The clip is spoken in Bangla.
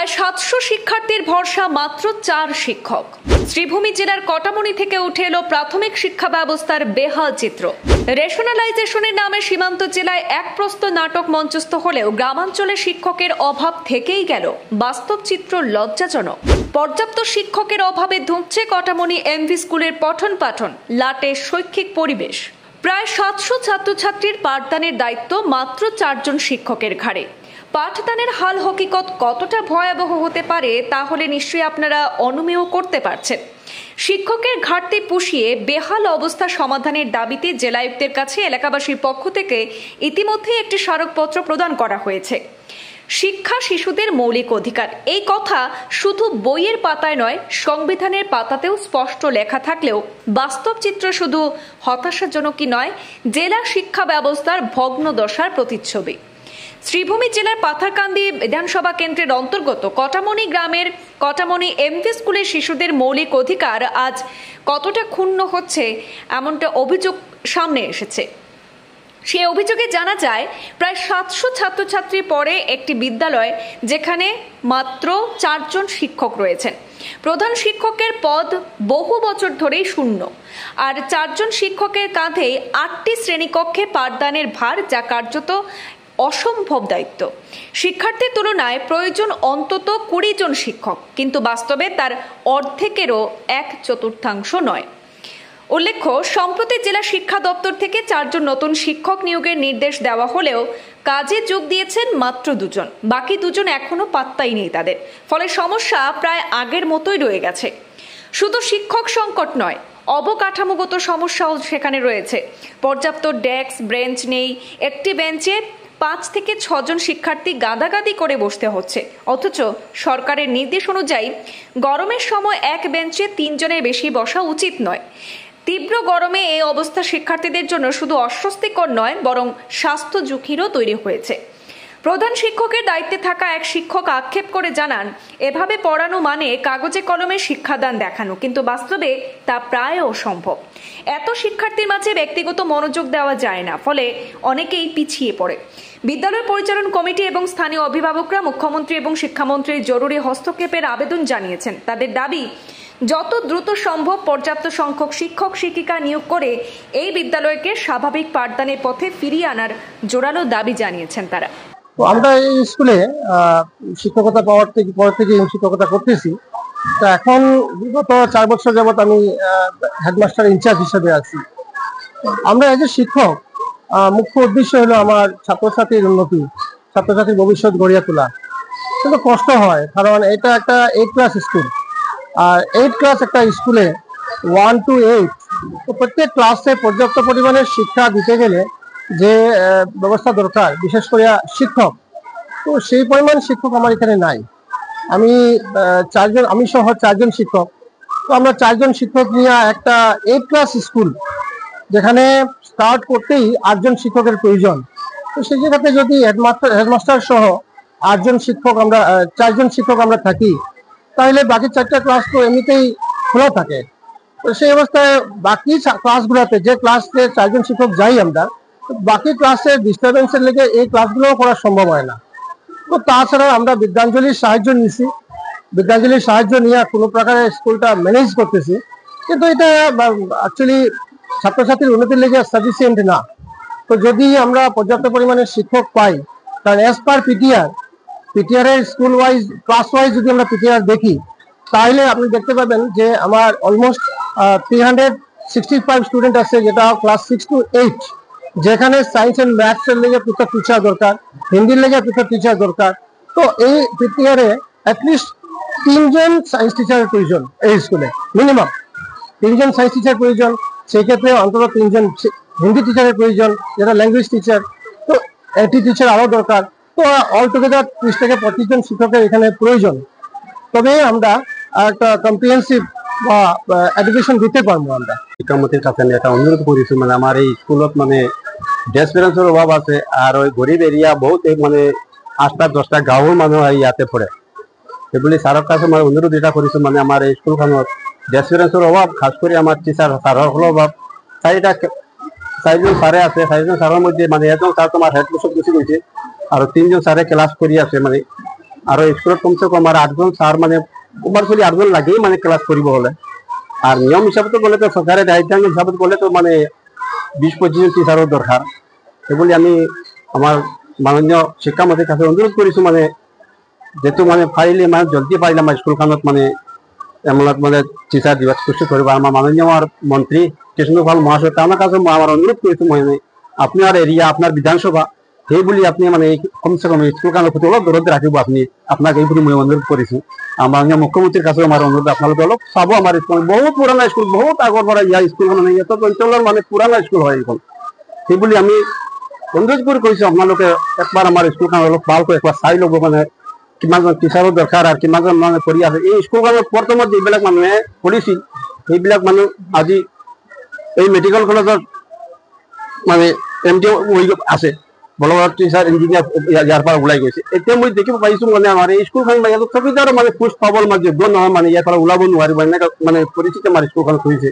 প্রায় ৭০০ শিক্ষার্থীর ভরসা মাত্র ৪ শিক্ষক। শ্রীভূমি জেলার কটামনি থেকে উঠে এলো প্রাথমিক শিক্ষা ব্যবস্থার বেহাল চিত্র। রেশনালাইজেশনের নামে সীমান্ত জেলায় এক প্রস্ত নাটক মঞ্চস্থ হলেও গ্রামাঞ্চলে শিক্ষকের অভাব থেকেই গেল। বাস্তব চিত্র লজ্জাজনক। পর্যাপ্ত শিক্ষকের অভাবে ধুঁকছে কটামনি এমভি স্কুলের পঠন পাঠন, লাটে শৈক্ষিক পরিবেশ। প্রায় ৭০০ ছাত্রছাত্রীর পাঠদানের দায়িত্ব মাত্র ৪ জন শিক্ষকের ঘাড়ে। পাঠদানের হাল হকিকত কতটা ভয়াবহ হতে পারে তাহলে নিশ্চয়ই আপনারা অনুমেয় করতে পারছেন। শিক্ষকের ঘাটতি পুষিয়ে বেহাল অবস্থা সমাধানের দাবিতে জেলায়ুক্তের কাছে এলাকাবাসীর পক্ষ থেকে ইতিমধ্যে একটি স্মারকপত্র প্রদান করা হয়েছে। শিক্ষা শিশুদের মৌলিক অধিকার, এই কথা শুধু বইয়ের পাতায় নয়, সংবিধানের পাতাতেও স্পষ্ট লেখা থাকলেও বাস্তব চিত্র শুধু হতাশাজনকই নয়, জেলা শিক্ষা ব্যবস্থার ভগ্ন দশার প্রতিচ্ছবি। শ্রীভূমি জেলার পাথারকান্দি বিধানসভা কেন্দ্রের অন্তর্গত কটামনি গ্রামের কটামনি এমভি স্কুলের শিশুদের মৌলিক অধিকার আজ কতটা ক্ষুণ্ণ হচ্ছে এমনটা অভিযোগ সামনে এসেছে। সেই অভিযোগে জানা যায়, প্রায় ৭০০ ছাত্রছাত্রী পড়ে একটি বিদ্যালয়, যেখানে মাত্র ৪ জন শিক্ষক রয়েছেন। প্রধান শিক্ষকের পদ বহু বছর ধরেই শূন্য, আর ৪ জন শিক্ষকের কাঁধেই ৮টি শ্রেণীকক্ষে পাঠদানের ভার, যা কার্যত অসম্ভব দায়িত্ব। শিক্ষার্থীর তুলনায় প্রয়োজন অন্তত ২০ জন শিক্ষক, কিন্তু বাস্তবে তার অর্ধেকেরও ১/৪ নয়। উল্লেখ্য, সম্প্রতি জেলা শিক্ষা দপ্তর থেকে ৪ জন নতুন শিক্ষক নিয়োগের নির্দেশ দেওয়া হলেও কাজে যোগ দিয়েছেন মাত্র ২ জন। বাকি ২ জন এখনো পাত্তাই নেই তাদের। ফলে সমস্যা প্রায় আগের মতোই রয়ে গেছে। শুধু শিক্ষক সংকট নয়, অবকাঠামোগত সমস্যাও সেখানে রয়েছে। পর্যাপ্ত ডেস্ক বেঞ্চ নেই, একটি বেঞ্চে ৫ থেকে ৬ জন শিক্ষার্থী গাদাগাদি করে বসতে হচ্ছে। অথচ সরকারের নির্দেশ অনুযায়ী গরমের সময় এক বেঞ্চে ৩ জনের বেশি বসা উচিত নয়। তীব্র গরমে এই অবস্থা শিক্ষার্থীদের জন্য শুধু অস্বস্তিকর নয়, বরং স্বাস্থ্য ঝুঁকিরও তৈরি হয়েছে। প্রধান শিক্ষকের দায়িত্বে থাকা এক শিক্ষক আক্ষেপ করে জানান, এভাবে পড়ানো মানে কাগজে কলমে শিক্ষাদান দেখানো, কিন্তু বাস্তবে তা প্রায় অসম্ভব। এত শিক্ষার্থীর মাঝে ব্যক্তিগত মনোযোগ দেওয়া যায় না, ফলে অনেকেই পিছিয়ে পড়ে। বিদ্যালয় পরিচালন কমিটি এবং স্থানীয় অভিভাবকরা মুখ্যমন্ত্রী এবং শিক্ষামন্ত্রীর জরুরি হস্তক্ষেপের আবেদন জানিয়েছেন। তাদের দাবি, যত দ্রুত সম্ভব পর্যাপ্ত সংখ্যক শিক্ষক শিক্ষিকা নিয়োগ করে এই বিদ্যালয়কে স্বাভাবিক পাঠদানের পথে ফিরিয়ে আনার জোরালো দাবি জানিয়েছেন তারা। তো আমরা এই স্কুলে শিক্ষকতা পাওয়ার পর থেকে শিক্ষকতা করতেছি। তো এখন বিগত ৪ বছর যাবৎ আমি হেডমাস্টার ইনচার্জ হিসেবে আছি। আমরা এজ এ শিক্ষক, মুখ্য উদ্দেশ্য হলো আমার ছাত্রছাত্রীর উন্নতি, ছাত্রছাত্রীর ভবিষ্যৎ গড়িয়া তোলা। কিন্তু কষ্ট হয়, কারণ এটা একটা 8 ক্লাস স্কুল, আর 8 ক্লাস একটা স্কুলে 1 to 8, তো প্রত্যেক ক্লাসে পর্যাপ্ত পরিমাণের শিক্ষা দিতে গেলে যে ব্যবস্থা দরকার, বিশেষ করে শিক্ষক, তো সেই পরিমাণ শিক্ষক আমার এখানে নাই। আমি সহ 4 জন শিক্ষক। তো আমরা 4 জন শিক্ষক নিয়ে একটা 8 ক্লাস স্কুল, যেখানে স্টার্ট করতেই 8 জন শিক্ষকের প্রয়োজন। তো সেই জায়গাতে যদি হেডমাস্টার সহ 8 জন শিক্ষক আমরা 4 জন শিক্ষক আমরা থাকি, তাহলে বাকি 4টা ক্লাস তো এমনিতেই খোলা থাকে। তো সেই অবস্থায় বাকি ক্লাসগুলোতে, যে ক্লাসে 4 জন শিক্ষক যাই আমরা, বাকি ক্লাসে ডিস্টারবেন্সের লেগে এই ক্লাসগুলো করা সম্ভব হয় না। তো তাছাড়া আমরা বিদ্যাঞ্জলির সাহায্য নিয়েছি, বিদ্যাঞ্জলির সাহায্য নিয়ে কোনো প্রকারে স্কুলটা ম্যানেজ করতেছি, কিন্তু এটা অ্যাকচুয়ালি ছাত্রছাত্রীর উন্নতির লেগে সাফিসিয়েন্ট না। তো যদি আমরা পর্যাপ্ত পরিমাণে শিক্ষক পাই, কারণ অ্যাজ পার পিটিআর এর স্কুল ওয়াইজ, ক্লাস ওয়াইজ যদি আমরা পিটিআর দেখি, তাহলে আপনি দেখতে পাবেন যে আমার অলমোস্ট 365 স্টুডেন্ট আছে, যেটা ক্লাস 6 to 8, যেখানে সায়েন্স এন্ড ম্যাথস এর লেগে পৃথক টিচার দরকার, হিন্দির লেগে পৃথক টিচার দরকার। তো এই পিটিআরে অ্যাটলিস্ট 3 জন সায়েন্স টিচারের প্রয়োজন। এই স্কুলে মিনিমাম 3 জন সায়েন্স টিচার প্রয়োজন, সেই ক্ষেত্রে অন্তত 3 জন হিন্দি টিচারের প্রয়োজন, যেটা ল্যাঙ্গুয়েজ টিচার। তো এটি টিচার আরও দরকার। তো অল টুগেদার 30 থেকে 25 জন শিক্ষকের এখানে প্রয়োজন। তবে আমরা একটা কম্প্রিহেন্সিভ বা এডুকেশন দিতে পারবো। আমরা শিক্ষামন্ত্রীর কাছে একটা অনুরোধ করেছি, মানে আমার এই স্কুলত মানে ডেস্ক বেঞ্চের অভাব আছে, আর ওই গরিব এরিয়া বহুত, মানে 8টা 10টা গাঁৱৰ মানুহ ইয়াতে পড়ে। সেইবুলি ছাৰৰ কাছে মই অনুৰোধ এটা কৰিছো, মানে আমাৰ এই স্কুলখনত ডেস্ক বেঞ্চৰ অভাৱ, খাস কৰি আমাৰ ছাৰসকলৰ অভাৱ। 4জন ছাৰে আছে, 4জন ছাৰৰ মধ্যে মানে এজন ছাৰ তোমাৰ হেড ক্লাছত গুচি গৈছে, আৰু 3জন ছাৰে ক্লাছ কৰি আছে। মানে আর স্কুলত কমসে কম আর 8জন স্যার মানে কমার্সিয়ালি 8জন লাগেই মানে ক্লাস কৰিব হলে। আর নিয়ম হিসাবে গেলে তো সরকারের দায়িত্ব হিসাবে গেলে তো মানে 20-25 জন টিচারও দরকার। সেগুলি আমি আমার মাননীয় শিক্ষামন্ত্রীর কাছে অনুরোধ করেছি, মানে যেহেতু মানে পারিলে মানে জলদি পারিলে আমার স্কুলখানত মানে এমন মানে টিচার দিবস খুশি করবো। আমার মাননীয় আমার মন্ত্রী কৃষ্ণপাল মহাশয় আমার কাছে আমার অনুরোধ করেছি, মানে আপনার এরিয়া আপনার বিধানসভা সেই বলি আপনি মানে কমসে কম স্কুলখানের প্রতি অলপ দূরত্ব রাখিব। আপনি আপনাকে এই মই অনুরোধ করেছি। আমার মুখ্যমন্ত্রীর কাছে আমার অনুরোধ আপনাদের অলপ চাব। আমার স্কুল বহুত পুরানা স্কুল, বহুত আগর পর ইয়া স্কুলখন মানে এত অঞ্চলের মানে পুরানা স্কুল হয় এখন। সেই বলি আমি অনুরোধ করে কইছো আপনাদের একবার আমার স্কুলখন অলপ ভালকৈ একবার চাই ল'ব, মানে কিমানজন টিচাৰৰ দৰকাৰ আৰু কিমানজন মানে কৰি আছে। এই স্কুলখনত বৰ্তমান যিবিলাক মানুহে পঢ়িছিল সেইবিলাক মানুহ আজি এই মেডিকেল কলেজত মানে MD আছে, বড় বড় টিচাৰ ইঞ্জিনিয়াৰ ইয়াৰ পৰা ওলাই গৈছে। এতিয়া মই দেখিব পাইছো মানে আমাৰ এই স্কুলখন মানে চকীদাৰ মানে পোষ্ট পাবলৈ মানে যোগ্য নহয়, মানে ইয়াৰ পৰা ওলাব নোৱাৰিব এনেকুৱা মানে পৰিস্থিতি আমাৰ স্কুলখন হৈছে।